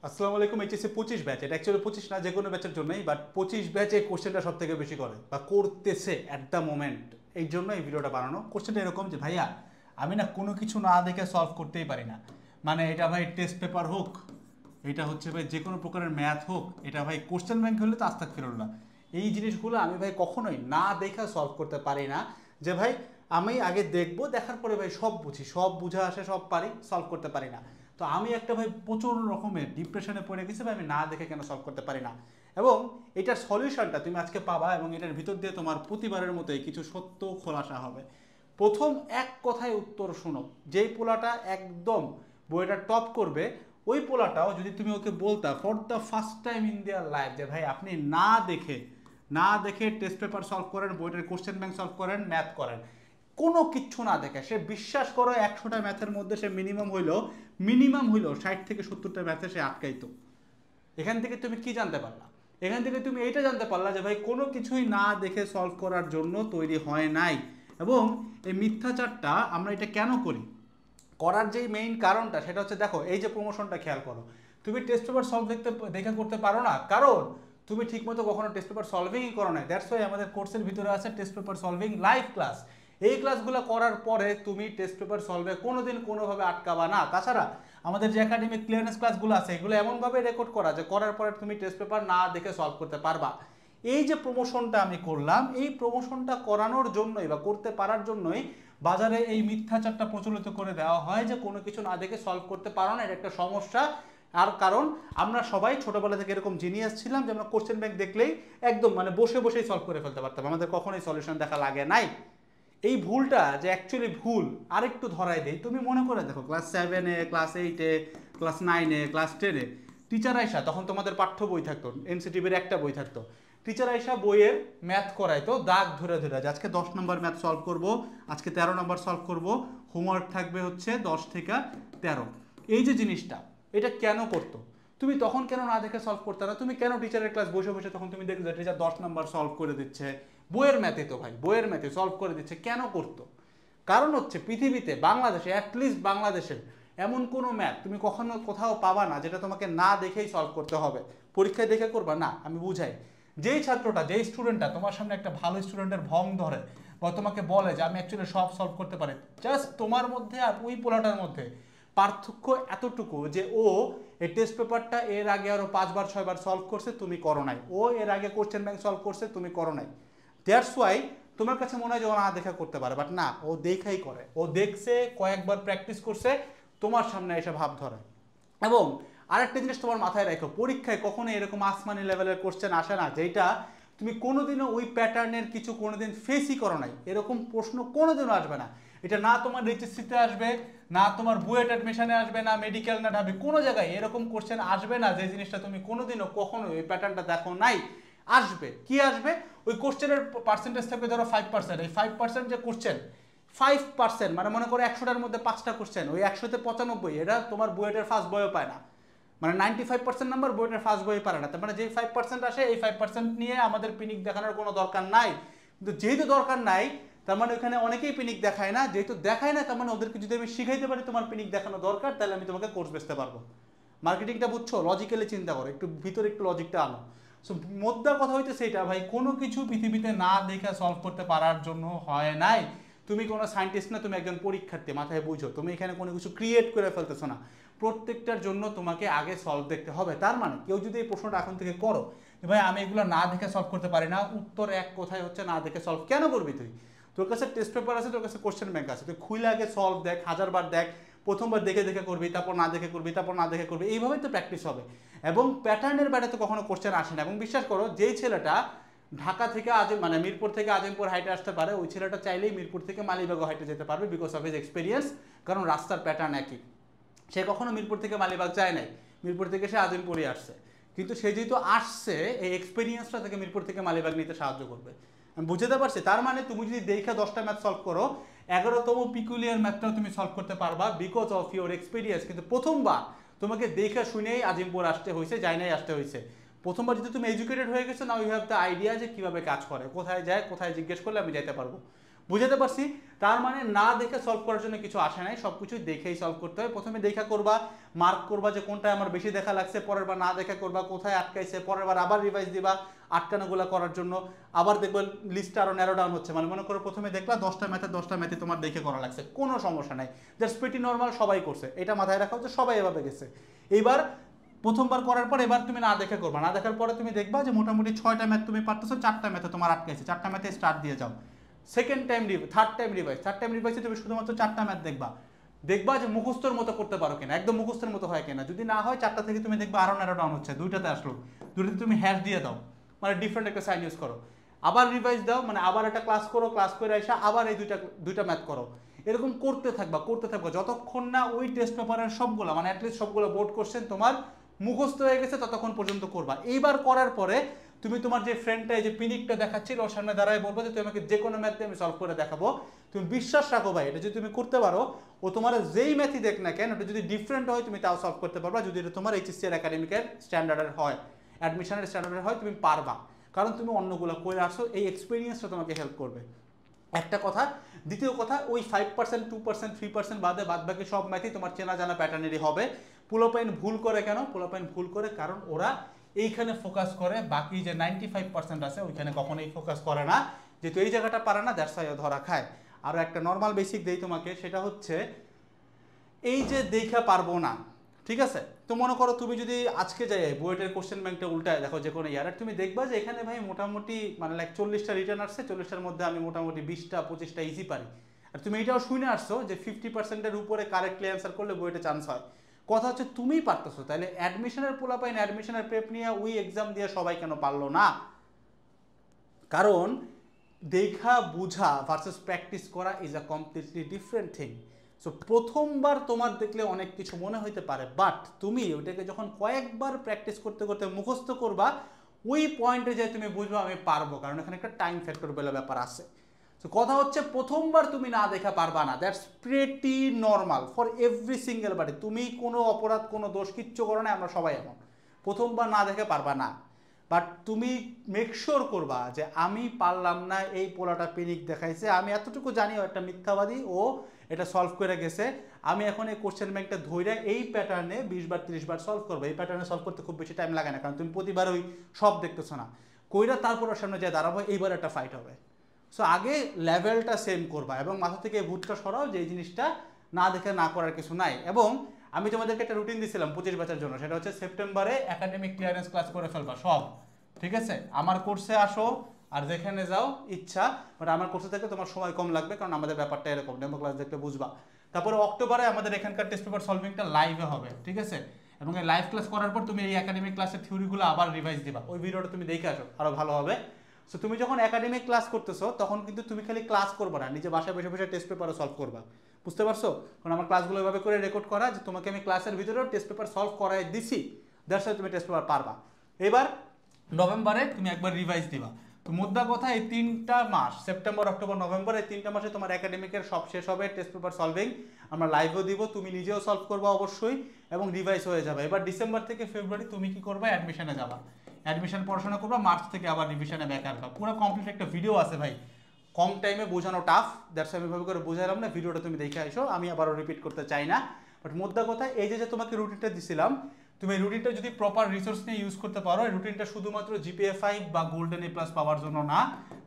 আসসালামু আলাইকুম। HSC 25 batch, এটা অ্যাকচুয়ালি 25 না, যে কোনো ব্যাচের জন্যই, বাট 25 ব্যাচে কোশ্চেনটা সব থেকে বেশি করে বা করতেছে অ্যাট দ্য মোমেন্ট। এই জন্য এই ভিডিওটা বানানো। কোশ্চেনটা এরকম যে ভাইয়া আমি না কোনো কিছু না দেখে সলভ করতেই পারি না। মানে এটা ভাই টেস্ট পেপার হোক, এটা হচ্ছে ভাই যে কোনো প্রকারের ম্যাথ হোক, এটা ভাই কোশ্চেন ব্যাংক হলে তো আস্তাক ফিরল না। এই জিনিসগুলো আমি ভাই কখনোই না দেখা সলভ করতে পারি না। যে ভাই আমি আগে দেখবো, দেখার পরে ভাই সব বুঝি, সব বুঝা আসে, সব পারি, সলভ করতে পারি না। তো আমি একটা ভাই প্রচুর রকমের ডিপ্রেশনে পড়ে গেছি ভাই, আমি না দেখে কেন সলভ করতে পারি না। এবং এটার সলিউশনটা তুমি আজকে পাবা, এবং এটার ভিতর দিয়ে তোমার প্রতিবারের মতোই কিছু সত্য খোলাসা হবে। প্রথম এক কথায় উত্তর শোনো। যেই পোলাটা একদম বইটা টপ করবে, ওই পোলাটাও যদি তুমি ওকে বলতা for the first time in their life যে ভাই আপনি না দেখে টেস্ট পেপার সলভ করেন, বইটার কোশ্চেন ব্যাংক সলভ করেন, ম্যাথ করেন, কোনো কিচ্ছু না দেখে, সে বিশ্বাস করো 100টা ম্যাথের মধ্যে সে মিনিমাম হইলো 60 থেকে 70টা ম্যাথে সে আটকাইতো। এখান থেকে তুমি কি জানতে পারলা? এখান থেকে তুমি এইটা জানতে পারলা যে ভাই কোনো কিছুই না দেখে সলভ করার জন্য তৈরি হয় নাই। এবং এই মিথ্যাচারটা আমরা এটা কেন করি, করার যেই মেইন কারণটা সেটা হচ্ছে, দেখো এই যে প্রমোশনটা খেয়াল করো, তুমি টেস্ট পেপার সলভ দেখে করতে পারো না, কারণ তুমি ঠিকমতো কখনো টেস্ট পেপার সলভিংই করো না। দ্যাটস ওয়াই আমাদের কোর্সের ভিতরে আছে test paper solving live class. এই ক্লাসগুলো করার পরে তুমি টেস্ট পেপার সলভে কোনোদিন কোনোভাবে আটকাবা না। তাছাড়া আমাদের যে একাডেমিক ক্লিয়ারেন্স ক্লাসগুলো আছে, এগুলো এমনভাবে রেকর্ড করা যে করার পরে তুমি টেস্ট পেপার না দেখে সলভ করতে পারবা। এই যে প্রমোশনটা আমি করলাম, এই প্রমোশনটা করানোর জন্যই বা করতে পারার জন্যই বাজারে এই মিথ্যাচারটা প্রচলিত করে দেওয়া হয় যে কোনো কিছু না দেখে সলভ করতে পারো না, এটা একটা সমস্যা। আর কারণ আমরা সবাই ছোটবেলা থেকে এরকম জিনিয়াস ছিলাম যে আমরা কোশ্চেন ব্যাংক দেখলেই একদম মানে বসে বসেই সলভ করে ফেলতে পারতাম, আমাদের কখনোই সলিউশন দেখা লাগে নাই। এই ভুলটা যে অ্যাকচুয়ালি ভুল আরেকটু ধরাই দেই। তুমি মনে করে দেখো ক্লাস 7-এ, ক্লাস 8-এ, ক্লাস 9-এ, ক্লাস 10-এ টিচার আইসা, তখন তোমাদের পাঠ্য বই থাকতো, এনসিটিভির একটা বই থাকতো, টিচার আইসা বইয়ের ম্যাথ করাইতো দাগ ধরে ধরে, যে আজকে 10 নম্বর ম্যাথ সলভ করব, আজকে 13 নম্বর সলভ করব, হোমওয়ার্ক থাকবে হচ্ছে 10 থেকে 13। এই যে জিনিসটা, এটা কেন করতো? তুমি তখন কেন না দেখে সলভ করতে না? তুমি কেন টিচারের ক্লাস বসে বসে তখন তুমি দেখলে টিচার 10 নম্বর সলভ করে দিচ্ছে, বইয়ের ম্যাথে তো ভাই, বইয়ের ম্যাথে সলভ করে দিচ্ছে, কেন করতো? কারণ হচ্ছে পৃথিবীতে, বাংলাদেশে, অ্যাটলিস্ট বাংলাদেশের এমন কোনো ম্যাথ তুমি কখনো কোথাও পাবা না যেটা তোমাকে না দেখেই সলভ করতে হবে। পরীক্ষায় দেখে করবা না, আমি বুঝাই। যেই ছাত্রটা, যেই স্টুডেন্টটা তোমার সামনে একটা ভালো স্টুডেন্টের ভং ধরে বা তোমাকে বলে যে আমি অ্যাকচুয়ালি সব সলভ করতে পারি, জাস্ট তোমার মধ্যে আর ওই পোলাটার মধ্যে পার্থক্য এতটুকু যে ও এই টেস্ট পেপারটা এর আগে আরও 5বার 6বার সলভ করছে, তুমি করো নাই। ও এর আগে কোশ্চেন ব্যাংক সলভ করছে, তুমি করো নাই। দ্যাটস ওয়াই তোমার কাছে মনে হয় যে ও না দেখা করতে পারে, বাট না, ও দেখাই করে। ও দেখছে, কয়েকবার প্র্যাকটিস করছে, তোমার সামনে এসে ভাব ধরে। এবং আরেকটা জিনিস তোমার মাথায় রাখো, পরীক্ষায় কখনো এরকম আসমানি লেভেলের কোশ্চেন আসে না যেটা তুমি কোনোদিনও ওই প্যাটার্নের কিছু কোনোদিন ফেসই করো নাই, এরকম প্রশ্ন কোনোদিনও আসবে না। এটা না তোমার এইচএসসিতে আসবে, না তোমার বুয়েট অ্যাডমিশনে আসবে, না মেডিকেল, না ঢাবি, কোনো জায়গায় এরকম কোশ্চেন আসবে না যে জিনিসটা তুমি কোনোদিনও কখনো ওই প্যাটার্নটা দেখো নাই। আসবে কি আসবে? ওই কোশ্চেনের পার্সেন্টেজ থাকবে ধরো 5%। এই 5% যে কোশ্চেন, 5% মানে মনে করো 100টার মধ্যে 5টা কোশ্চেন, ওই 100তে 95 এটা তোমার বুয়েটের ফার্স্ট বইও পায় না। মানে 95% নাম্বার বুয়েটের ফার্স্ট বই পারে না। তার মানে যেই 5% আসে, এই 5% নিয়ে আমাদের পিনিক দেখানোর কোনো দরকার নাই। কিন্তু যেহেতু দরকার নাই, তার মানে ওখানে অনেকেই পিনিক দেখায় না। যেহেতু দেখায় না, তার মানে ওদেরকে যদি আমি শিখাইতে পারি তোমার পিনিক দেখানো দরকার, তাহলে আমি তোমাকে কোর্স বেচতে পারবো। মার্কেটিংটা বুঝছো? লজিক্যালি চিন্তা করো, একটু ভিতরে একটু লজিকটা আনো। সো মোদ্দা কথা হইতে সেইটা ভাই, কোনো কিছু পৃথিবীতে না দেখে সলভ করতে পারার জন্য হয় নাই। তুমি কোনো সায়েন্টিস্ট না, তুমি একজন পরীক্ষার্থী, মাথায় বুঝো। তুমি এখানে কোনো কিছু ক্রিয়েট করে ফেলতেছো না, প্রত্যেকটার জন্য তোমাকে আগে সলভ দেখতে হবে। তার মানে কেউ যদি এই প্রশ্নটা এখন থেকে করো যে ভাই আমি এগুলো না দেখে সলভ করতে পারি না, উত্তর এক কথায় হচ্ছে না দেখে সলভ কেন করবি তুই? তোর কাছে টেস্ট পেপার আছে, তোর কাছে কোশ্চেন ব্যাংক আছে, তুই খুলে আগে সলভ দেখ, 1000বার দেখ। প্রথমবার দেখে দেখে করবি, তারপর না দেখে করবি, তারপর না দেখে করবি, এইভাবেই তো প্র্যাকটিস হবে। এবং প্যাটার্নের বাইরে তো কখনো কোশ্চেন আসে না। এবং বিশ্বাস করো, যেই ছেলেটা ঢাকা থেকে মানে মিরপুর থেকে আজিমপুর হাইটে আসতে পারে, ওই ছেলেটা চাইলেই মিরপুর থেকে মালিবাগ হাইটে যেতে পারবে, বিকজ অফ হিজ এক্সপিরিয়েন্স। কারণ রাস্তার প্যাটার্ন একই। সে কখনো মিরপুর থেকে মালিবাগ যায় নাই, মিরপুর থেকে সে আজিমপুরে আসছে। কিন্তু সে যেহেতু আসছে, এই এক্সপিরিয়েন্সটা থেকে মিরপুর থেকে মালিবাগ নিতে সাহায্য করবে। আমি বুঝতে পারছি। তার মানে তুমি যদি দেখে 10টা ম্যাথ সলভ করো, 11তম পিকুলিয়ার ম্যাথটাও তুমি সলভ করতে পারবা, বিকজ অফ ইউর এক্সপিরিয়েন্স। কিন্তু প্রথমবার তোমাকে দেখে শুনেই আজিমপুর আসতে হয়েছে, যাই নাই আসতে হয়েছে। প্রথমবার যদি তুমি এডুকেটেড হয়ে গেছো, now you have the idea যে কীভাবে কাজ করে, কোথায় যায়, কোথায় জিজ্ঞেস করলে আমি যাইতে পারবো। বুঝাতে পারছি? তার মানে না দেখে সলভ করার জন্য কিছু আসে নাই, সব কিছুই দেখেই সলভ করতে হয়। প্রথমে দেখা করবা, মার্ক করবা যে কোনটায় আমার বেশি দেখা লাগছে, পরের বার না দেখা করবা কোথায় আটকাইছে, পরের বার আবার রিভাইজ দিবা আটকানোগুলো করার জন্য। আবার দেখবে লিস্টটা আরও ন্যারো ডাউন হচ্ছে, মানে মনে করো প্রথমে দেখলা 10টা ম্যাথে তোমার দেখে করা লাগছে, কোনো সমস্যা নাই, জাস্ট প্রিটি নর্মাল, সবাই করছে, এটা মাথায় রাখা হচ্ছে সবাই এভাবে গেছে। এইবার প্রথমবার করার পর এবার তুমি না দেখে করবা, না দেখার পরে তুমি দেখবা যে মোটামুটি 6টা ম্যাথ তুমি পারতেছো, 4টা ম্যাথে তোমার আটকাইছে, 4টা ম্যাথে স্টার্ট দিয়ে যাও। সেকেন্ড টাইম থার্ড টাইম রিভাইজে তুমি শুধুমাত্র 4টা ম্যাথ দেখবা যে মুখস্থর মতো করতে পারো কিনা, একদম মুখস্থের মতো হয় কিনা। যদি না হয় 4টা থেকে তুমি দেখবা আরো ন্যারো ডাউন হচ্ছে, 2টাতে আসলো, 2টাতে তুমি হ্যাশ দিয়ে দাও, মানে ডিফারেন্ট একটা সাইন ইউজ করো, আবার রিভাইজ দাও, মানে আবার একটা ক্লাস করো, ক্লাস করে এসে আবার এই দুইটা ম্যাথ করো। এরকম করতে থাকবা যতক্ষণ না ওই টেস্ট পেপারের সবগুলো, মানে অ্যাটলিস্ট সবগুলো বোর্ড কোশ্চেন তোমার মুখস্থ হয়ে গেছে, ততক্ষণ পর্যন্ত করবা। এইবার করার পরে তুমি তোমার যে ফ্রেন্ডটা, এই যে পিনিকটা দেখাচ্ছিল, ওর সামনে দাঁড়ায় বলবো যে তুমি আমাকে যে কোনো ম্যাথে আমি সলভ করে দেখাবো, তুমি বিশ্বাস রাখো ভাই, এটা যদি তুমি করতে পারো, ও তোমার যেই ম্যাথই দেখ না কেন, ওটা যদি ডিফারেন্ট হয় তুমি তাও সলভ করতে পারবা, যদি এটা তোমার এইচএসসি এর একাডেমিকের স্ট্যান্ডার্ডের হয়, অ্যাডমিশনের স্ট্যান্ডার্ডের হয়, তুমি পারবা, কারণ তুমি অন্যগুলো করে আসছো, এই এক্সপিরিয়েন্সটা তোমাকে হেল্প করবে, একটা কথা। দ্বিতীয় কথা, ওই 5%, 2%, 3% বাদে বাদবাকি সব ম্যাথই তোমার চেনা জানা প্যাটার্নেরই হবে। পোলাপাইন ভুল করে কেন? পোলাপাইন ভুল করে কারণ ওরা এইখানে ফোকাস করে, বাকি যে 95% আছে ওইখানে কখনোই ফোকাস করে না, যেহেতু এই জায়গাটা পারে না, দ্যাটস ওয়াই ধরা খায়। আর একটা নর্মাল বেসিক দেই তোমাকে, সেটা হচ্ছে এই যে দেখা পারবো না, ঠিক আছে? তো মনে করো তুমি যদি আজকে যাই বুয়েটের কোশ্চেন ব্যাংকটা উল্টায় দেখো যে কোনো ইয়ার, তুমি দেখবা যে এখানে ভাই মোটামুটি মানে লাইক 40টা রিটার্ন আসছে, 40টার মধ্যে আমি মোটামুটি 20টা 25টা ইজি পারি। আর তুমি এটাও শুনে আসছো যে 50%-এর উপরে কারেক্টলি অ্যান্সার করলে বুয়েটে চান্স হয়। কথা হচ্ছে তুমিই পারতেছো, তাহলে অ্যাডমিশনের পোলাপাইন অ্যাডমিশনের প্রেপ নিয়ে ওই এক্সাম দিয়ে সবাই কেন পারলো না? কারণ দেখা বুঝা ভার্সেস প্র্যাকটিস করা is a completely different thing. So প্রথমবার তোমার দেখলে অনেক কিছু মনে হইতে পারে, বাট তুমি ওইটাকে যখন কয়েকবার প্র্যাকটিস করতে করতে মুখস্থ করবা, ওই পয়েন্টে যে তুমি বুঝবা আমি পারবো, কারণ এখানে একটা টাইম ফ্যাক্টর বলে ব্যাপার আছে। সো কথা হচ্ছে প্রথমবার তুমি না দেখা পারবা না, that's pretty normal for every single body. তুমি কোনো অপরাধ কোনো দোষ কিচ্ছু করো না, আমরা সবাই এমন, প্রথমবার না দেখে পারবা না। বাট তুমি মেকশোর করবা যে আমি পারলাম না, এই পোলাটা পেনিক দেখাইছে, আমি এতটুকু জানি ও একটা মিথ্যাবাদী, ও এটা সলভ করে গেছে, আমি এখন এই কোশ্চেন ব্যাংকটা ধরে এই প্যাটার্নে 20 বার 30 বার সলভ করবো। এই প্যাটার্নে সলভ করতে খুব বেশি টাইম লাগে না, কারণ তুমি প্রতিবার ওই সব দেখতেছো না, কইরা তারপর ওর সামনে যায় দাঁড়াবো, এইবার একটা ফাইট হবে। সো আগে লেভেলটা সেম করবা এবং মাথা থেকে ভূতটা সরাও যে এই জিনিসটা না দেখে না করার কিছু নাই। এবং আমি তোমাদেরকে একটা রুটিন দিয়েছিলাম 25 ব্যাচের জন্য, সেটা হচ্ছে সেপ্টেম্বরে একাডেমিক ক্লিয়ারেন্স ক্লাস করে ফেলবা সব, ঠিক আছে? আমার কোর্সে আসো আর যেখানে যাও ইচ্ছা, বাট আমার কোর্সে থেকে তোমার সময় কম লাগবে, কারণ আমাদের ব্যাপারটা এরকম, ডেমো ক্লাস দেখলে বুঝবা। তারপরে অক্টোবরে আমাদের এখানকার টেস্ট পেপার সলভিংটা লাইভে হবে, ঠিক আছে? এবং এই লাইভ ক্লাস করার পর তুমি এই একাডেমিক ক্লাসের থিওরিগুলো আবার রিভাইজ দিবা, ওই ভিডিওটা তুমি দেখে আসো, আরও ভালো হবে। সো তুমি যখন একাডেমিক ক্লাস করতেছো তখন কিন্তু তুমি খালি ক্লাস করবা না, নিজে বাসায় বসে বসে টেস্ট পেপারও সলভ করবা, বুঝতে পারছো? কারণ আমার ক্লাসগুলো এভাবে করে রেকর্ড করা যে তোমাকে আমি ক্লাসের ভিতরেও টেস্ট পেপার সলভ করাই দিছি, দ্যাটস ওয়াই তুমি টেস্ট পেপার পারবা। এবার নভেম্বরে তুমি একবার রিভাইজ দিবা। তো মোদ্দা কথা, এই 3টা মাস, সেপ্টেম্বর অক্টোবর নভেম্বর, এই 3টা মাসে তোমার একাডেমিকের সব শেষ হবে, টেস্ট পেপার সলভিং আমরা লাইভও দিব, তুমি নিজেও সলভ করবা অবশ্যই, এবং রিভাইজ হয়ে যাবে। এবার ডিসেম্বর থেকে ফেব্রুয়ারি তুমি কি করবা? অ্যাডমিশনে যাবা, অ্যাডমিশন পড়াশোনা করবা, মার্চ থেকে আবার রিভিশনে ব্যাক আসবা। পুরো কমপ্লিট একটা ভিডিও আছে ভাই, কম টাইমে বোঝানো টাফ, দ্যাটস আমি ভাবে করে বোঝালাম না, ভিডিওটা তুমি দেখে আসো, আমি আবারও রিপিট করতে চাই না। বাট মোদ্দা কথা, এই যে তোমাকে রুটিনটা দিছিলাম, তুমি এই রুটিনটা যদি প্রপার রিসোর্স নিয়ে ইউজ করতে পারো, এই রুটিনটা শুধুমাত্র জিপিএ 5 বা গোল্ডেন এ প্লাস পাওয়ার জন্য না,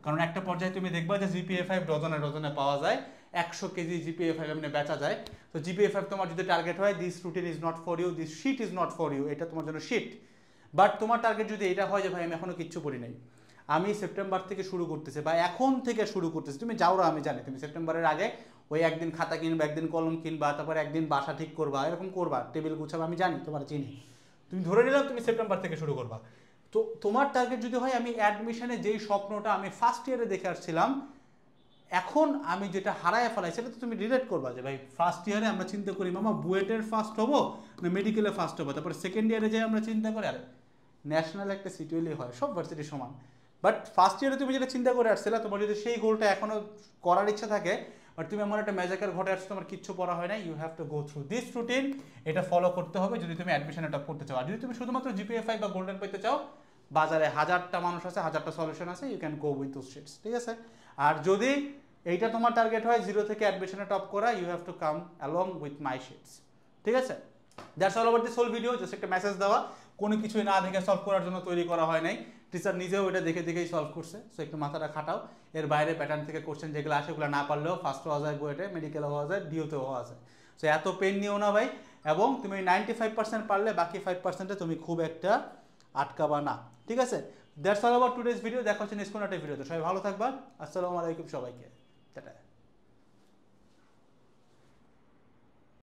কারণ একটা পর্যায়ে তুমি দেখবা যে জিপিএ 5 ডজনে ডজনে পাওয়া যায়, 100 কেজি জিপিএ 5 এমনি বেচা যায়। তো জিপিএ 5 তোমার যদি টার্গেট হয়, this routine is not for you, this sheet is not for you, এটা তোমার জন্য শিট। বাট তোমার টার্গেট যদি এটা হয় যে ভাই আমি এখনো কিচ্ছু করি নাই, আমি সেপ্টেম্বর থেকে শুরু করতেছি বা এখন থেকে শুরু করতেছি, তুমি যাওরা আমি জানি, তুমি সেপ্টেম্বরের আগে ওই একদিন খাতা কিনবা, একদিন কলম কিনবা, তারপর একদিন বাসা ঠিক করবা, এরকম করবা, টেবিল গুছাবা, আমি জানি, তোমার চিনি, তুমি ধরে নিলাম তুমি সেপ্টেম্বর থেকে শুরু করবা। তো তোমার টার্গেট যদি হয় আমি অ্যাডমিশনে যেই স্বপ্নটা আমি ফার্স্ট ইয়ারে দেখে আসছিলাম, এখন আমি যেটা হারায় ফেলাই, সেটা তো তুমি রিলেট করবা যে ভাই ফার্স্ট ইয়ারে আমরা চিন্তা করি মামা বুয়েটের ফার্স্ট হবো না মেডিকেলে ফার্স্ট হবো, তারপরে সেকেন্ড ইয়ারে যে আমরা চিন্তা করি আরে ন্যাশনাল একটা সিট হলেই হয়, সব ভার্সিটি সমান। বাট ফার্স্ট ইয়ারে তুমি যেটা চিন্তা করে আসছিলা, তোমার যদি সেই গোলটা এখনো করার ইচ্ছা থাকে, বাট তুমি এমন একটা ম্যাজিকের ঘটে আসছো, তোমার কিচ্ছু পড়া হয় না, you have to go through this routine, এটা ফলো করতে হবে যদি তুমি অ্যাডমিশন এটা করতে চাও। আর যদি তুমি শুধুমাত্র জিপিএ 5 বা গোল্ডেন পেতে চাও, বাজারে 1000টা মানুষ আছে, 1000টা সলিউশন আছে, you can go with those sheets, ঠিক আছে? আর যদি এইটা তোমার টার্গেট হয় 0 থেকে অ্যাডমিশনে টপ করা, you have to come along with my sheets. ঠিক আছে, that's all over this whole video. Just একটা মেসেজ দেওয়া, কোনো কিছুই না দেখে সলভ করার জন্য তৈরি করা হয় নাই, টিচার নিজেও এটা দেখে দেখেই সলভ করছে। সো একটু মাথাটা খাটাও, এর বাইরে প্যাটার্ন থেকে কোশ্চেন যেগুলো আসে ওগুলো না পারলেও ফার্স্ট হওয়া যায়, বুয়েটে মেডিকেলে হওয়া যায়, ডিওতেও হওয়া যায়। সো এত পেন নিও না ভাই, এবং তুমি 95% পারলে বাকি 5%-এ তুমি খুব একটা আটকাবা না। ঠিক আছে, that's all over today's video. দেখা হচ্ছে নেক্সট কোনো একটা ভিডিওতে। সবাই ভালো থাকবা, আসসালামু আলাইকুম সবাইকে, টাটা।